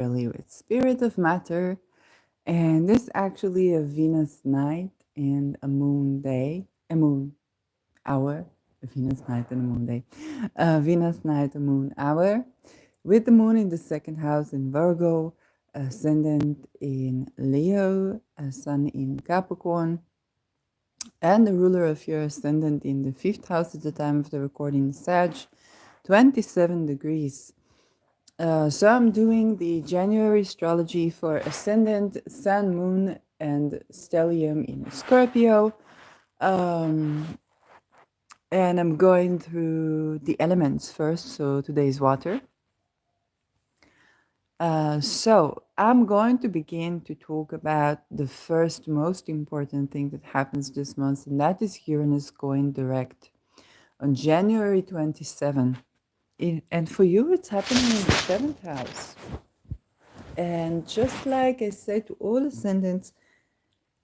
really with Spirit of Matter, and this is actually a Venus night and a moon day, a moon hour, a Venus night and a moon day, a Venus night, a moon hour, with the moon in the second house in Virgo, ascendant in Leo, a sun in Capricorn, and the ruler of your ascendant in the fifth house at the time of the recording, Sag, 27 degrees. So I'm doing the January astrology for ascendant, sun, moon, and stellium in Scorpio. And I'm going through the elements first. So today is water. So I'm going to begin to talk about the first most important thing that happens this month, and that is Uranus going direct on January 27. And for you, it's happening in the seventh house. And just like I say to all ascendants,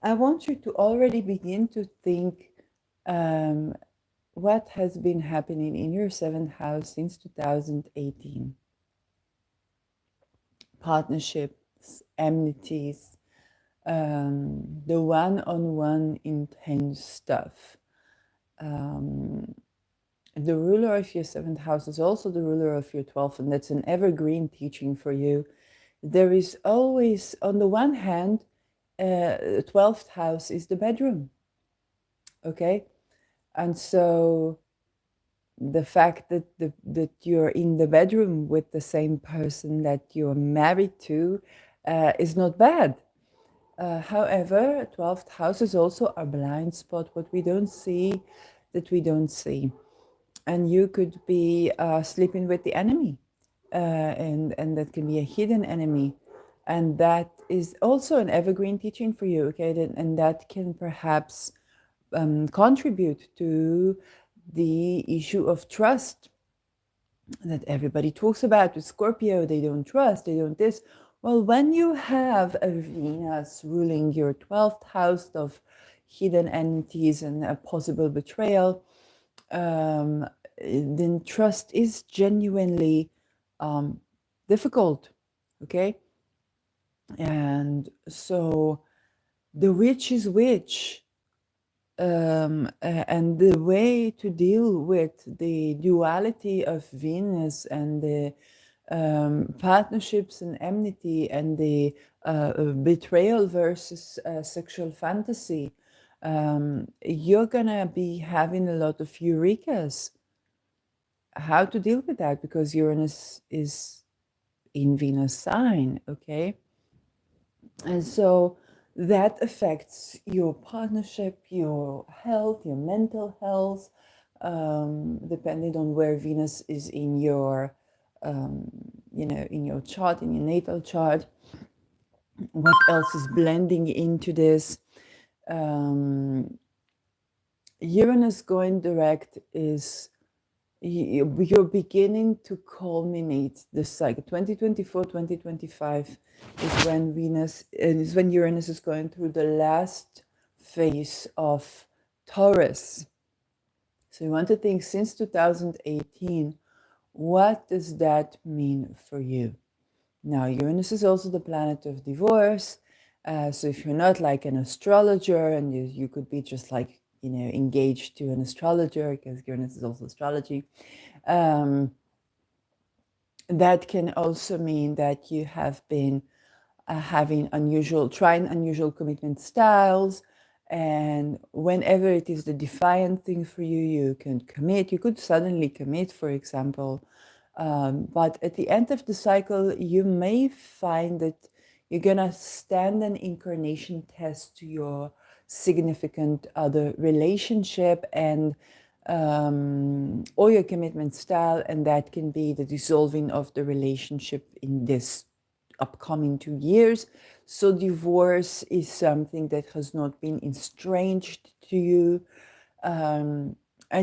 I want you to already begin to think what has been happening in your seventh house since 2018. Partnerships, enmities, the one-on-one intense stuff. The ruler of your seventh house is also the ruler of your 12th, and that's an evergreen teaching for you. There is always, on the one hand, 12th house is the bedroom, okay? And so the fact that you're in the bedroom with the same person that you're married to is not bad. However, 12th house is also our blind spot, what we don't see that we don't see. And you could be sleeping with the enemy, and that can be a hidden enemy. And that is also an evergreen teaching for you, okay? And that can perhaps contribute to the issue of trust that everybody talks about with Scorpio. They don't trust, they don't this. Well, when you have a Venus ruling your 12th house of hidden entities and a possible betrayal, then trust is genuinely difficult, okay? And so the witch is witch. And the way to deal with the duality of Venus and the partnerships and enmity and the betrayal versus sexual fantasy, you're gonna be having a lot of eurekas. How to deal with that, because Uranus is in Venus sign, okay? And so that affects your partnership, your health, your mental health, depending on where Venus is in your, in your chart, in your natal chart. What else is blending into this? Uranus going direct is you're beginning to culminate the cycle. 2024, 2025 is when Uranus is going through the last phase of Taurus. So you want to think, since 2018, what does that mean for you? Now, Uranus is also the planet of divorce. So if you're not like an astrologer, and you could be just like, engaged to an astrologer, because Uranus is also astrology, that can also mean that you have been trying unusual commitment styles. And whenever it is the defiant thing for you, you can commit. You could suddenly commit, for example. But at the end of the cycle, you may find that you're going to stand an incarnation test to your significant other relationship and or your commitment style, and that can be the dissolving of the relationship in this upcoming 2 years. So divorce is something that has not been estranged to you, and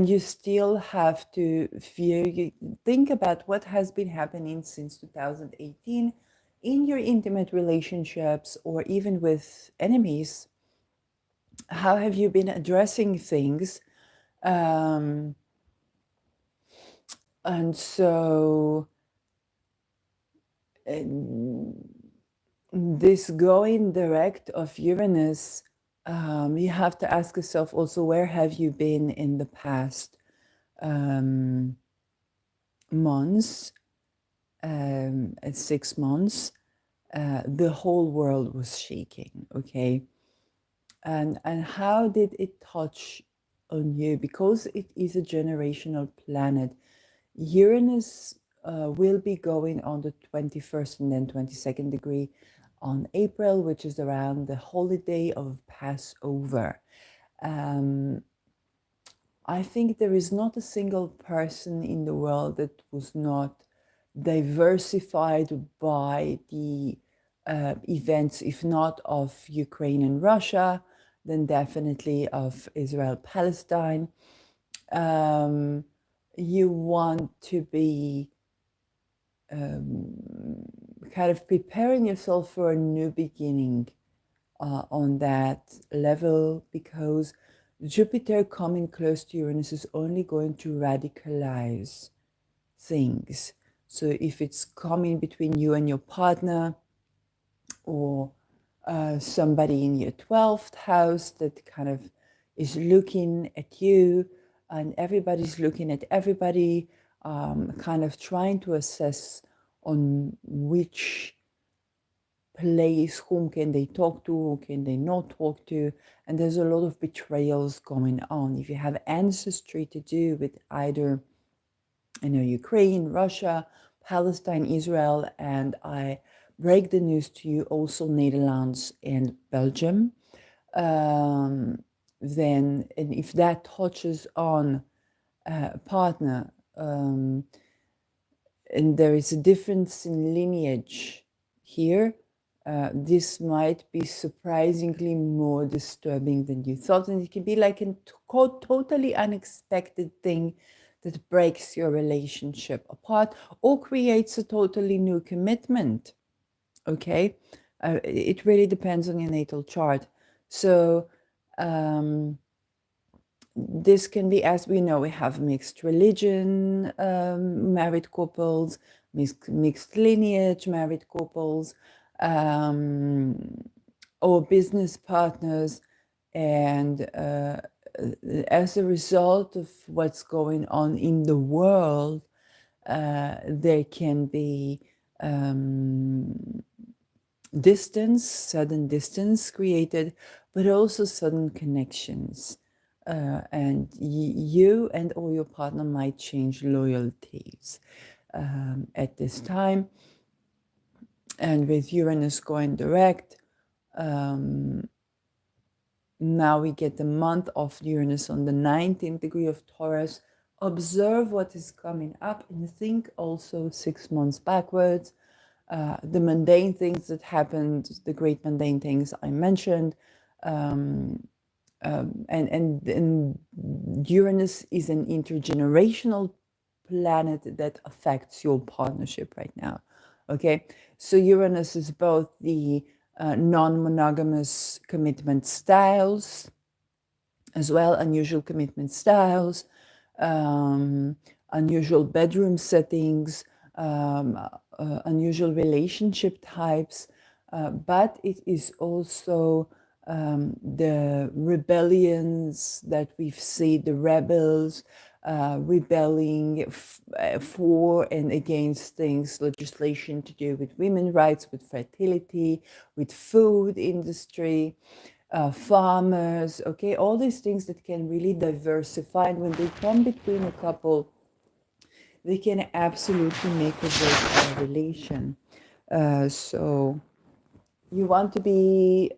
you still have to think about what has been happening since 2018 in your intimate relationships or even with enemies. How have you been addressing things? And so this going direct of Uranus, you have to ask yourself also, where have you been in the past months, 6 months? The whole world was shaking, okay? And how did it touch on you? Because it is a generational planet. Uranus will be going on the 21st and then 22nd degree on April, which is around the holiday of Passover. Um, I think there is not a single person in the world that was not diversified by the events, if not of Ukraine and Russia, then definitely of Israel Palestine. Um, you want to be kind of preparing yourself for a new beginning on that level, because Jupiter coming close to Uranus is only going to radicalize things. So if it's coming between you and your partner, or somebody in your 12th house that kind of is looking at you, and everybody's looking at everybody, kind of trying to assess on which place, whom can they talk to, who can they not talk to. And there's a lot of betrayals going on. If you have ancestry to do with either, Ukraine, Russia, Palestine, Israel, and I break the news to you, also Netherlands and Belgium, then, and if that touches on a partner, and there is a difference in lineage here, this might be surprisingly more disturbing than you thought. And it can be like a totally unexpected thing that breaks your relationship apart or creates a totally new commitment. Okay? It really depends on your natal chart. So, this can be, as we know, we have mixed religion married couples, mixed lineage married couples, or business partners. And as a result of what's going on in the world, there can be sudden distance created, but also sudden connections. And you and or your partner might change loyalties at this time. And with Uranus going direct, now we get the month of Uranus on the 19th degree of Taurus. Observe what is coming up and think also 6 months backwards. The mundane things that happened, the great mundane things I mentioned, and Uranus is an intergenerational planet that affects your partnership right now. Okay, so Uranus is both the non-monogamous commitment styles, as well unusual commitment styles, unusual bedroom settings, unusual relationship types, but it is also the rebellions that we've seen, the rebels rebelling for and against things, legislation to do with women's rights, with fertility, with food industry, farmers, okay, all these things that can really diversify. And when they come between a couple, they can absolutely make or break a relation. So you want to be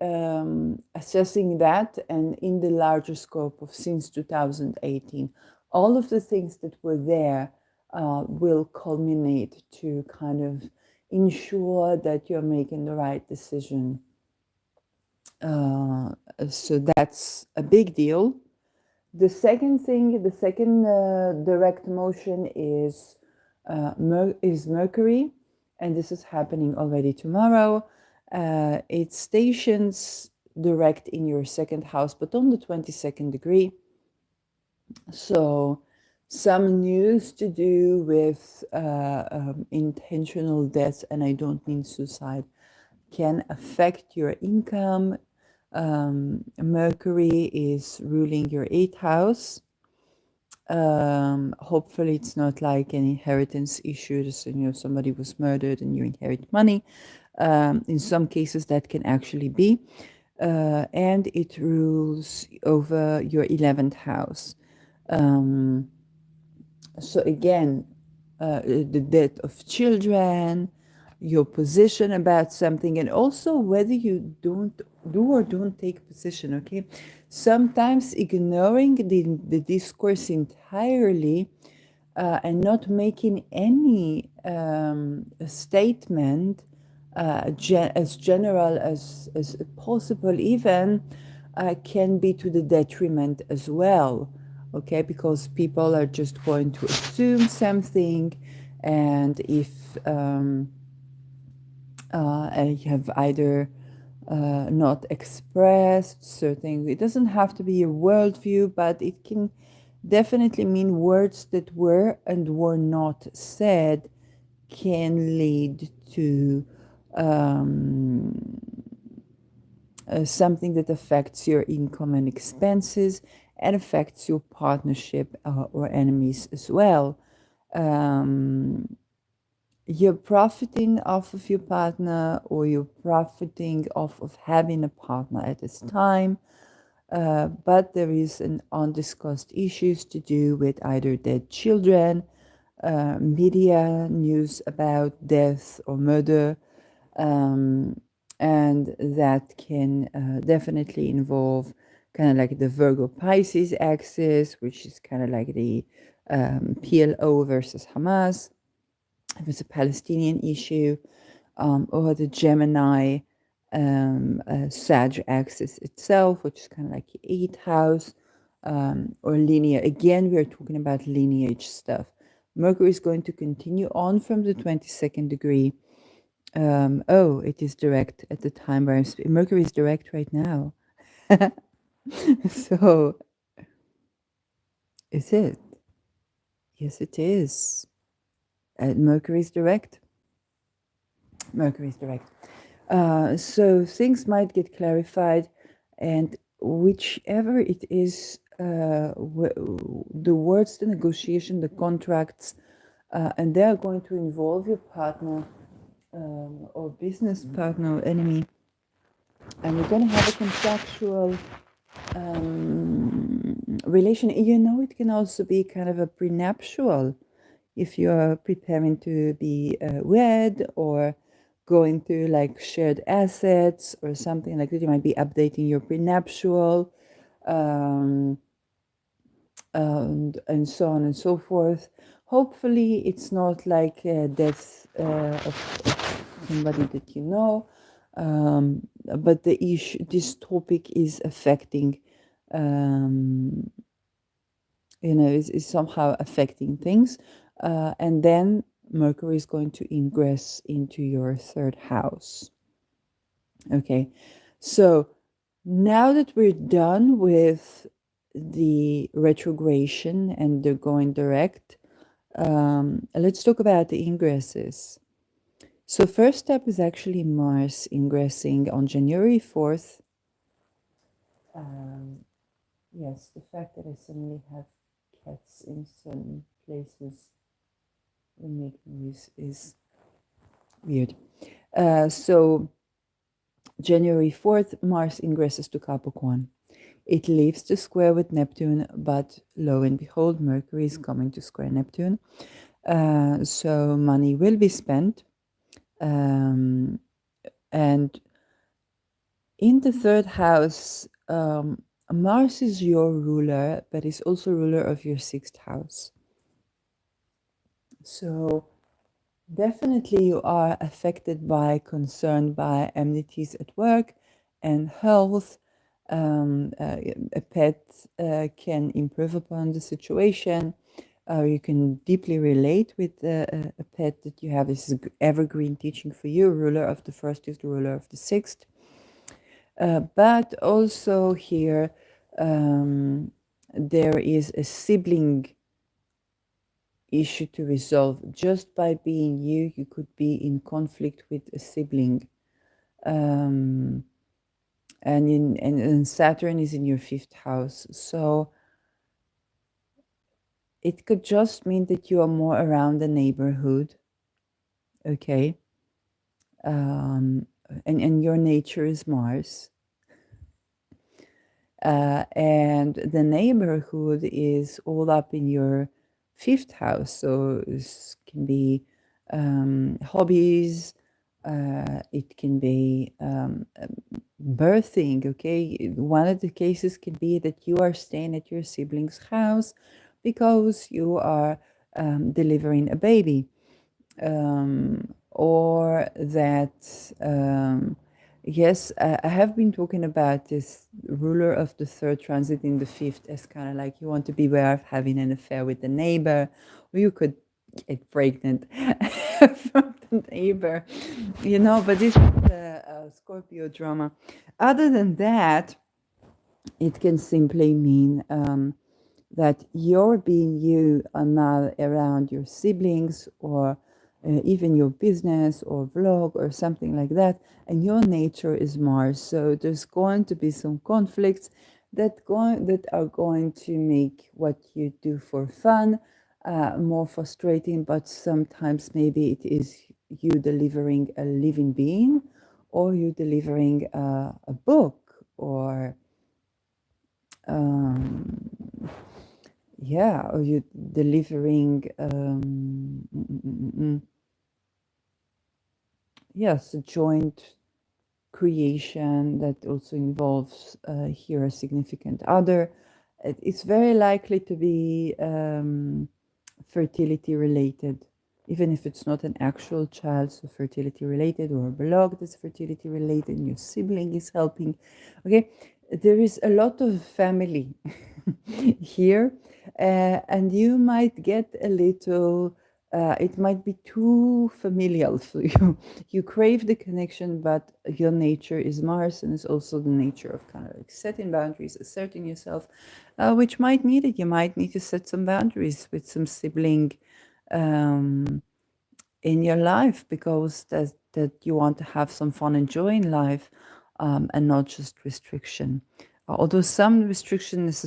assessing that, and in the larger scope of since 2018, all of the things that were there will culminate to kind of ensure that you're making the right decision. So that's a big deal. The second thing, the second direct motion is Mercury, and this is happening already tomorrow. It stations direct in your second house, but on the 22nd degree. So Some news to do with intentional death, and I don't mean suicide, can affect your income. Mercury is ruling your eighth house. Hopefully, it's not like an inheritance issue. So, somebody was murdered and you inherit money. In some cases, that can actually be. And it rules over your 11th house. So again, the death of children, your position about something, and also whether you don't do or don't take position. Okay, sometimes ignoring the discourse entirely, and not making any statement as general as possible even can be to the detriment as well. Okay, because people are just going to assume something, and if you have either not expressed certain, it doesn't have to be a worldview, but it can definitely mean words that were and were not said can lead to something that affects your income and expenses and affects your partnership or enemies as well. You're profiting off of your partner, or you're profiting off of having a partner at this time. But there is an undiscussed issues to do with either dead children, media news about death or murder, and that can definitely involve kind of like the Virgo Pisces axis, which is kind of like the PLO versus Hamas, if it's a Palestinian issue, or the Gemini Sag axis itself, which is kind of like the eighth house, or linear. Again, we are talking about lineage stuff. Mercury is going to continue on from the 22nd degree. Oh, it is direct at the time where Mercury is direct right now. So, is it? Yes, it is. Mercury is direct. Mercury is direct. So things might get clarified, and whichever it is, the words, the negotiation, the contracts, and they are going to involve your partner or business partner or enemy, and you're going to have a contractual relation. It can also be kind of a prenuptial if you're preparing to be wed, or going through like shared assets or something like that. You might be updating your prenuptial, um, and so on and so forth. Hopefully, it's not like death of somebody that you know, but this topic is affecting, um, is somehow affecting things, and then Mercury is going to ingress into your third house. Okay, so now that we're done with the retrogradation and the going direct, let's talk about the ingresses. So first step is actually Mars ingressing on January 4th. Yes, the fact that I suddenly have cats in certain places that make noise is weird. So January 4th, Mars ingresses to Capricorn. It leaves the square with Neptune, but lo and behold, Mercury is coming to square Neptune. So money will be spent. And in the third house, Mars is your ruler, but is also ruler of your sixth house. So definitely you are affected by concern by enmities at work and health. A pet can improve upon the situation. You can deeply relate with a pet that you have. This is evergreen teaching for you. Ruler of the first is the ruler of the sixth. But also here, there is a sibling issue to resolve. Just by being you, you could be in conflict with a sibling. Um, and Saturn is in your fifth house. So it could just mean that you are more around the neighborhood. Okay. Um, and your nature is Mars. And the neighborhood is all up in your fifth house. So it can be hobbies, it can be birthing. Okay, one of the cases can be that you are staying at your sibling's house because you are delivering a baby, or that yes, I have been talking about this ruler of the third transit in the fifth as kind of like you want to beware of having an affair with the neighbor, or you could get pregnant from the neighbor, but this is a Scorpio drama. Other than that, it can simply mean that you're being you are now around your siblings, or even your business or vlog or something like that, and your nature is Mars. So there's going to be some conflicts that are going to make what you do for fun more frustrating, but sometimes maybe it is you delivering a living being, or you delivering a book, or um, yeah, or you delivering yes, a joint creation that also involves here a significant other. It's very likely to be fertility related, even if it's not an actual child, so fertility related, or a blog that's fertility related, and your sibling is helping. Okay, there is a lot of family here, and you might get a little. It might be too familial for you. You crave the connection, but your nature is Mars, and it's also the nature of kind of like setting boundaries, asserting yourself, which might need it. You might need to set some boundaries with some sibling um, in your life, because that you want to have some fun and joy in life, and not just restriction. Although some restriction is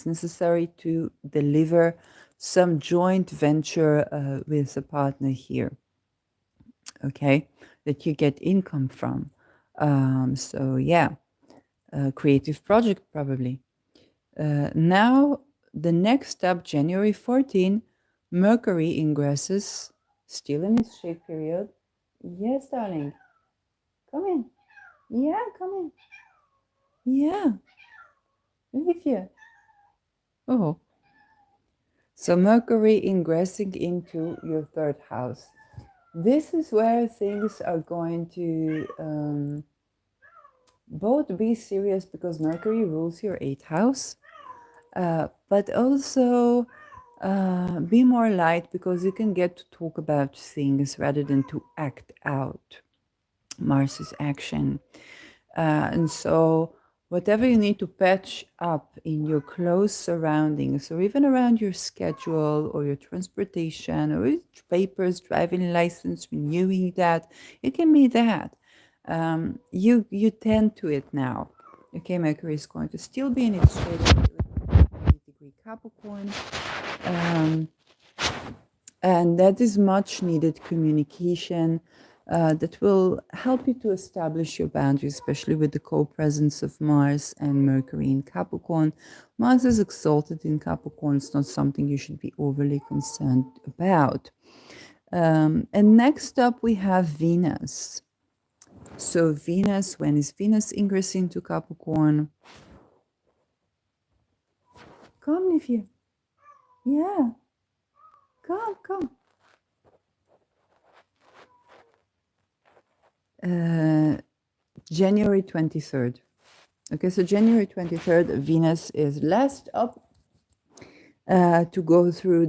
necessary to deliver some joint venture with a partner here, okay, that you get income from. So yeah, a creative project probably. Now, the next step, January 14, Mercury ingresses, still in its shade period. Yes, darling. Come in. Yeah, come in. Yeah, with you. Oh, so Mercury ingressing into your third house. This is where things are going to both be serious, because Mercury rules your eighth house, but also be more light, because you can get to talk about things rather than to act out. Mars is action. And so, whatever you need to patch up in your close surroundings, or even around your schedule or your transportation or your papers, driving license, renewing that, it can be that. You tend to it now. Okay, Mercury is going to still be in its shade of 8-degree Capricorn. Um, and that is much needed communication that will help you to establish your boundaries, especially with the co-presence of Mars and Mercury in Capricorn. Mars is exalted in Capricorn. It's not something you should be overly concerned about. And next up, we have Venus. So Venus, when is Venus ingressing into Capricorn? Come, Nifia. Yeah, come. January 23rd. Okay, so January 23rd, Venus is last up to go through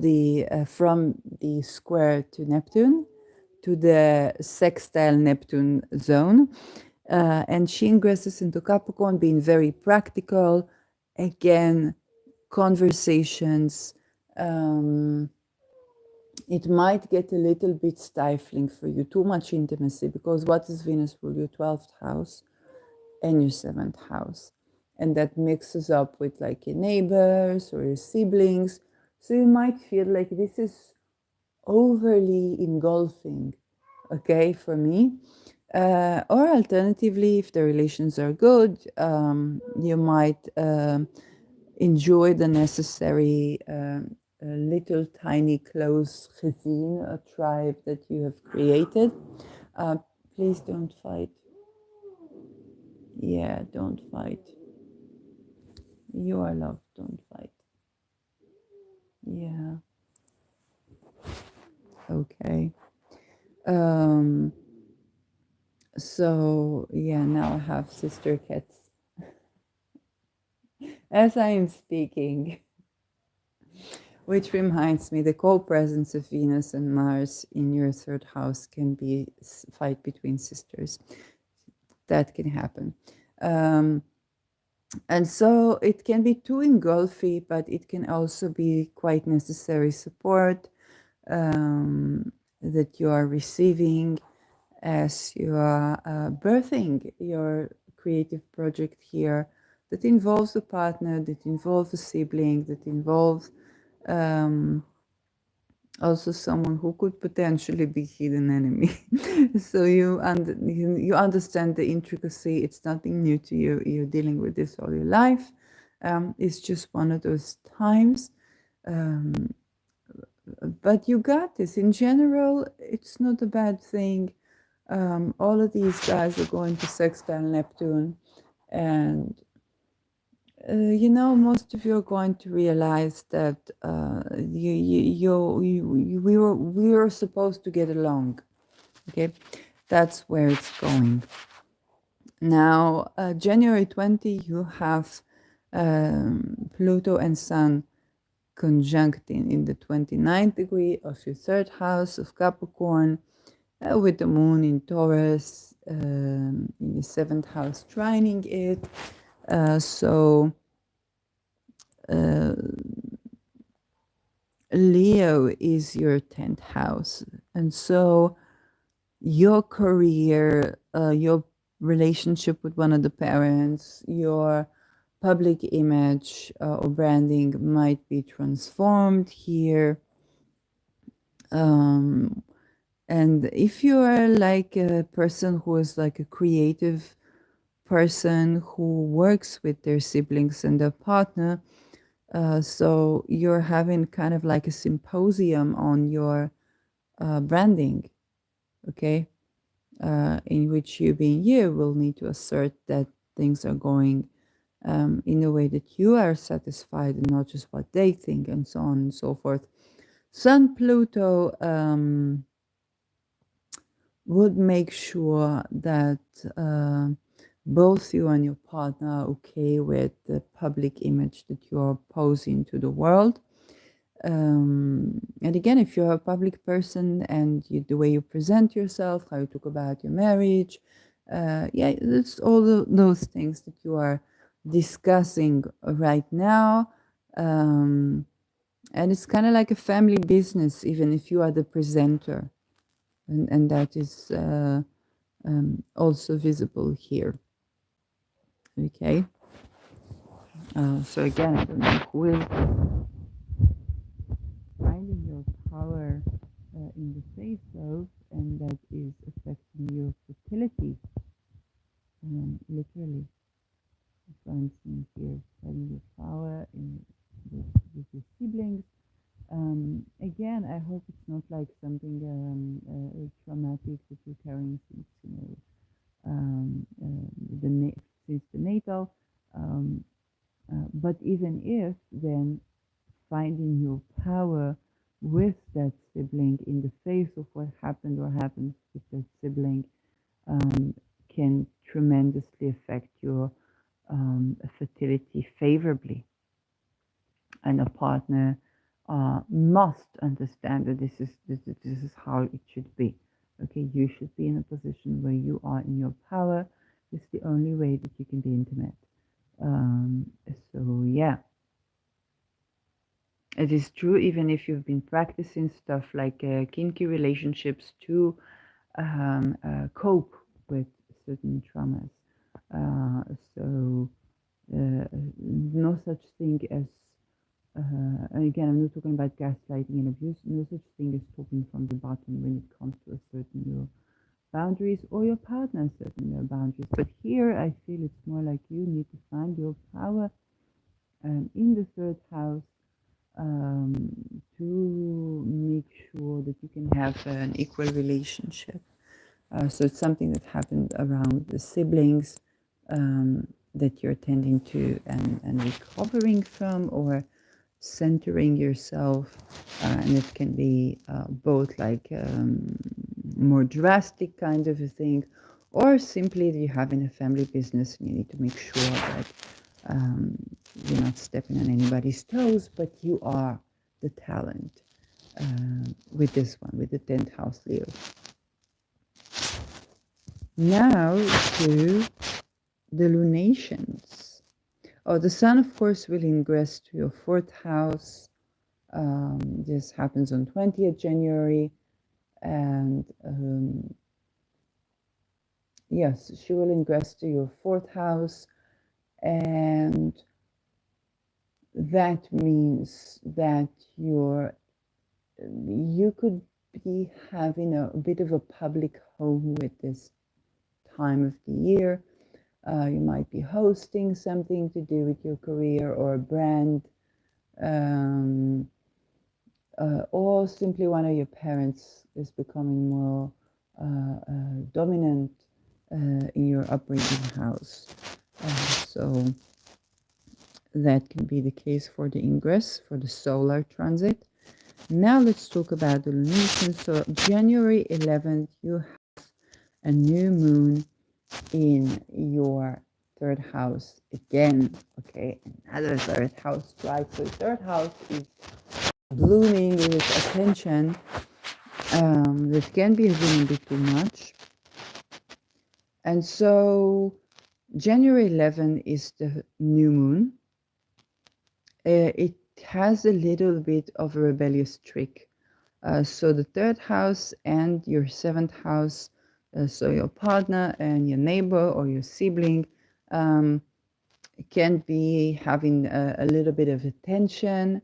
from the square to Neptune to the sextile Neptune zone. And she ingresses into Capricorn, being very practical. Again, conversations, it might get a little bit stifling for you, too much intimacy, because what is Venus rule? Your 12th house and your 7th house. And that mixes up with like your neighbors or your siblings. So you might feel like this is overly engulfing, okay, for me. Or alternatively, if the relations are good, you might enjoy the necessary little tiny close cuisine, a tribe that you have created. Uh, Please don't fight. Yeah, don't fight. You are loved, don't fight. Yeah, okay. Um, so, yeah, now I have sister cats as I am speaking. Which reminds me, the co-presence of Venus and Mars in your third house can be fight between sisters. That can happen. Um, and so it can be too engulfy, but it can also be quite necessary support that you are receiving as you are birthing your creative project here that involves a partner, that involves a sibling, that involves also someone who could potentially be hidden enemy. So you understand the intricacy. It's nothing new to you. You're dealing with this all your life. It's just one of those times. But you got this. In general, it's not a bad thing. All of these guys are going to sextile Neptune, and most of you are going to realize that we were supposed to get along. Okay, that's where it's going. Now, January 20, you have Pluto and Sun conjunct in the 29th degree of your third house of Capricorn, with the moon in Taurus, in the seventh house trining it. So Leo is your 10th house. And so your career, your relationship with one of the parents, your public image or branding might be transformed here. And if you are like a person who is like a creative person who works with their siblings and their partner, so you're having kind of like a symposium on your branding, okay, in which you being you will need to assert that things are going in a way that you are satisfied and not just what they think, and so on and so forth. Sun Pluto would make sure that both you and your partner are okay with the public image that you are posing to the world. And again, if you're a public person and the way you present yourself, how you talk about your marriage, yeah, it's all those things that you are discussing right now. And it's kind of like a family business, even if you are the presenter. And that is also visible here. Okay. So again, I don't know who is finding your power in the faith of, and that is affecting your fertility, literally. For instance, here, finding your power with your siblings. Again, I hope it's not like something traumatic that you're carrying since since the natal. But even if, then finding your power with that sibling in the face of what happened or happens with that sibling can tremendously affect your fertility favorably. And a partner must understand that this is how it should be. Okay, you should be in a position where you are in your power. It's the only way that you can be intimate. So yeah. It is true, even if you've been practicing stuff like kinky relationships to cope with certain traumas. Uh, so, no such thing as, and again, I'm not talking about gaslighting and abuse, no such thing as talking from the bottom when it comes to asserting your boundaries or your partner asserting their boundaries. But here, I feel it's more like you need to find your power in the third house um, to make sure that you can have an equal relationship. So it's something that happened around the siblings that you're tending to and recovering from, or centering yourself. And it can be both like more drastic kind of a thing, or simply that you have in a family business and you need to make sure that um, you're not stepping on anybody's toes, but you are the talent with this one, with the 10th house Leo. Now to the lunations. Oh, the sun, of course, will ingress to your 4th house. This happens on 20th January. And yes, she will ingress to your 4th house. And that means that you could be having a bit of a public home with this time of the year. You might be hosting something to do with your career or a brand, um, or simply one of your parents is becoming more dominant in your upbringing house. So that can be the case for the ingress, for the solar transit. Now let's talk about the lunation. So January 11th, you have a new moon in your 3rd house again. Okay, another 3rd house, right? So 3rd house is blooming with attention. That can be a little bit too much. And so January 11 is the new moon. It has a little bit of a rebellious trick. So the 3rd house and your 7th house, so your partner and your neighbor or your sibling, can be having a little bit of a tension,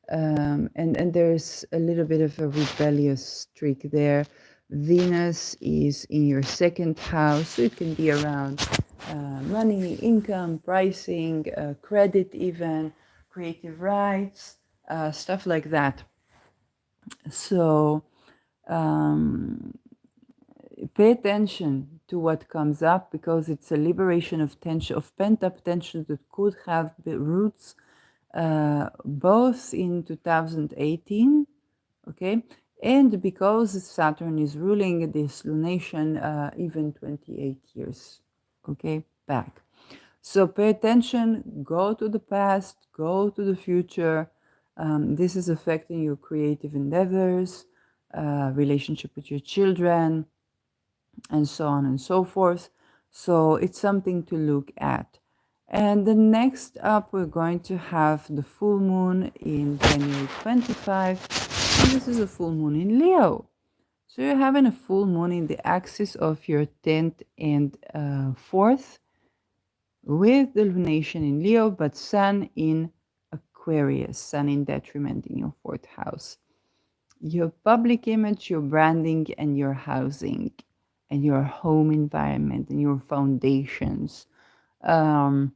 and there's a little bit of a rebellious streak there. Venus is in your 2nd house, so it can be around money, income, pricing, credit, even creative rights, stuff like that. So pay attention to what comes up, because it's a liberation of tension, of pent-up tension that could have roots both in 2018, okay, and because Saturn is ruling this lunation even 28 years, okay, back. So pay attention, go to the past, go to the future. This is affecting your creative endeavors, relationship with your children, and so on and so forth. So it's something to look at. And the next up, we're going to have the full moon in January 25. And this is a full moon in Leo. So you're having a full moon in the axis of your 10th and 4th, with the lunation in Leo, but Sun in Aquarius, Sun in detriment in your 4th house. Your public image, your branding, and your housing, and your home environment, and your foundations. Um,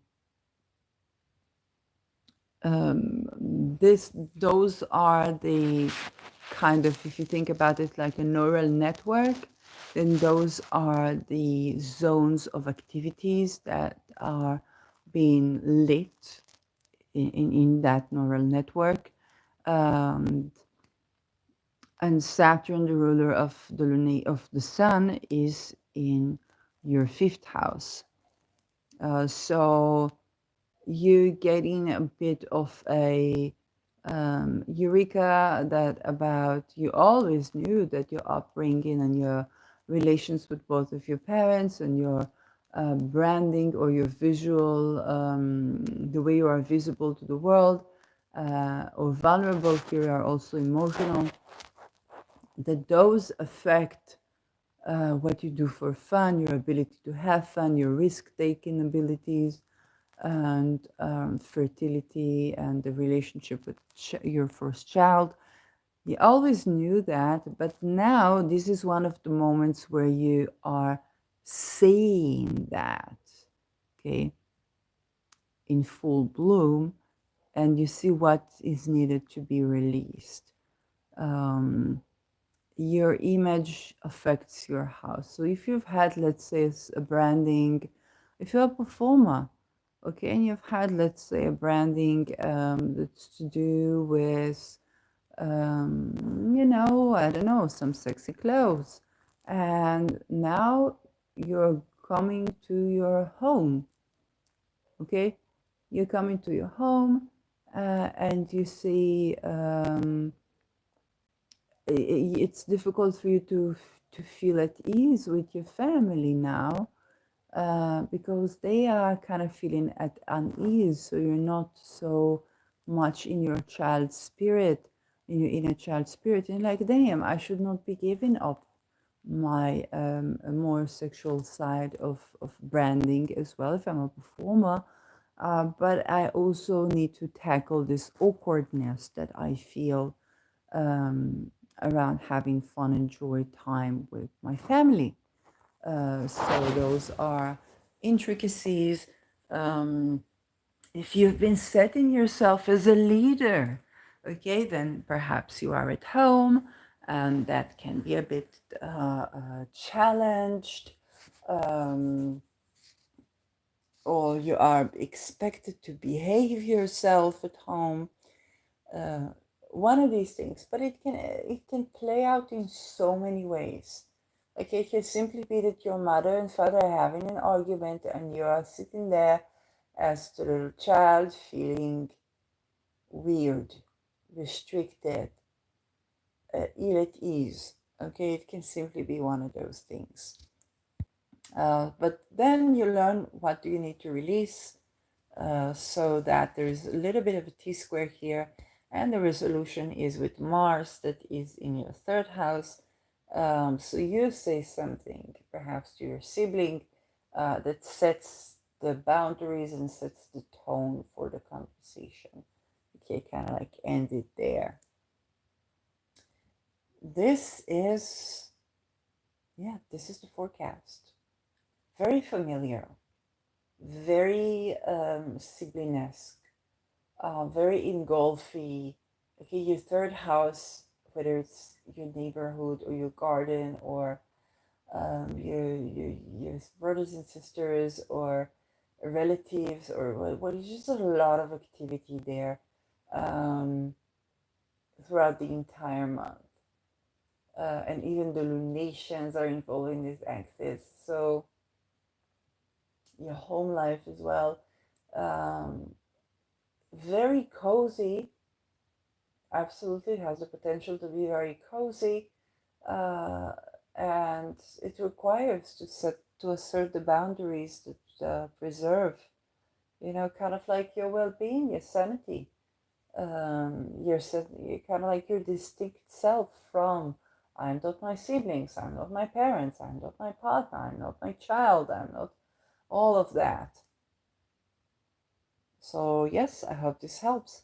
those are the kind of, if you think about it like a neural network, then those are the zones of activities that are being lit in that neural network. And Saturn, the ruler of the sun, is in your 5th house. So you're getting a bit of a eureka that about, you always knew that your upbringing and your relations with both of your parents and your branding or your visual, the way you are visible to the world, or vulnerable here are also emotional, that those affect what you do for fun, your ability to have fun, your risk-taking abilities, and fertility, and the relationship with your first child. You always knew that, but now this is one of the moments where you are saying that, okay, in full bloom, and you see what is needed to be released. Your image affects your house. So if you've had, let's say, a branding, if you're a performer, okay, and you've had, let's say, a branding that's to do with, I don't know, some sexy clothes, and now you're coming to your home, okay, you're coming to your home, and you see. It's difficult for you to feel at ease with your family now, because they are kind of feeling at unease. So you're not so much in your child's spirit, in your inner child spirit, and like, damn, I should not be giving up my more sexual side of branding as well if I'm a performer. But I also need to tackle this awkwardness that I feel um, around having fun and joy time with my family. So those are intricacies. If you've been setting yourself as a leader, okay, then perhaps you are at home, and that can be a bit challenged, um, or you are expected to behave yourself at home. uh, One of these things, but it can play out in so many ways. Like, it can simply be that your mother and father are having an argument, and you are sitting there as the little child, feeling weird, restricted, ill at ease. Okay, it can simply be one of those things. But then you learn what do you need to release, so that there's a little bit of a T-square here, and the resolution is with Mars, that is in your third house. So you say something, perhaps to your sibling, that sets the boundaries and sets the tone for the conversation. Okay, kind of like end it there. This is, yeah, this is the forecast. Very familiar, very sibling-esque, very engulfy. Okay, your third house, whether it's your neighborhood or your garden, or your brothers and sisters, or relatives, or what is just a lot of activity there um, throughout the entire month. And even the lunations are involved in this axis. So your home life as well. Um, Very cozy. Absolutely has the potential to be very cozy, uh, and it requires to assert the boundaries that preserve, kind of like your well-being, your sanity, kind of like your distinct self from, I'm not my siblings, I'm not my parents, I'm not my partner, I'm not my child, I'm not all of that. So yes, I hope this helps.